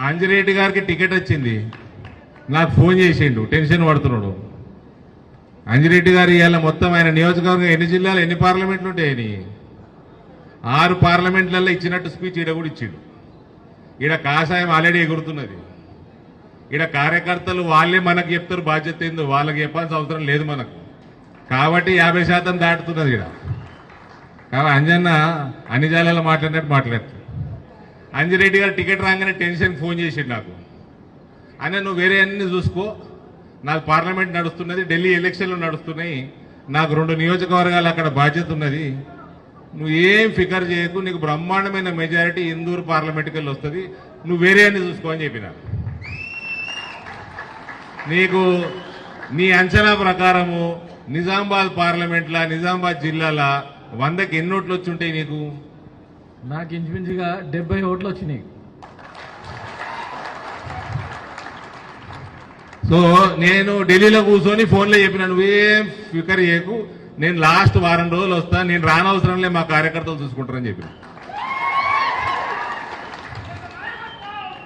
అంజిరెడ్డి గారికి టికెట్ వచ్చింది, నాకు ఫోన్ చేసిండు, టెన్షన్ పడుతున్నాడు. అంజిరెడ్డి గారు ఇవాళ మొత్తం ఆయన నియోజకవర్గం ఎన్ని జిల్లాలు ఎన్ని పార్లమెంట్లు ఉంటాయని 6 పార్లమెంట్లలో ఇచ్చినట్టు స్పీచ్ ఈడ కూడా ఇచ్చిండు. ఈడ కాషాయం ఆల్రెడీ ఎగురుతున్నది. ఈడ కార్యకర్తలు వాళ్ళే మనకు చెప్తారు బాధ్యత ఏందో, వాళ్ళకి చెప్పాల్సిన అవసరం లేదు మనకు. కాబట్టి 50% దాటుతున్నది ఈడ. కాబట్టి అంజన్న అన్ని జిల్లాలో మాట్లాడినట్టు మాట్లాడుతుంది. అంజిరెడ్డి గారు టికెట్ రాగానే టెన్షన్ ఫోన్ చేసిండు నాకు. అన్న నువ్వు వేరే అన్ని చూసుకో, నాకు పార్లమెంట్ నడుస్తున్నది, ఢిల్లీ ఎలక్షన్లు నడుస్తున్నాయి, నాకు 2 నియోజకవర్గాలు అక్కడ బాధ్యత ఉన్నది, నువ్వు ఏం ఫికర్ చేయకు, నీకు బ్రహ్మాండమైన మెజారిటీ ఇందూరు పార్లమెంట్కి వెళ్ళి వస్తుంది, నువ్వు వేరే అన్ని చూసుకో అని చెప్పిన. నీకు నీ అంచనా ప్రకారము నిజామాబాద్ పార్లమెంట్లా నిజామాబాద్ జిల్లాల 100కి ఎన్ని ఓట్లు వచ్చి ఉంటాయి నీకు? నాకు ఇంచుమించుగా 70 ఓట్లు వచ్చినాయి. సో నేను ఢిల్లీలో కూర్చొని ఫోన్లో చెప్పిన, నువ్వేం ఫికర్ చేయకు, నేను లాస్ట్ వారం రోజులు వస్తా, నేను రానవసరం లే, మా కార్యకర్తలు చూసుకుంటారని చెప్పిన.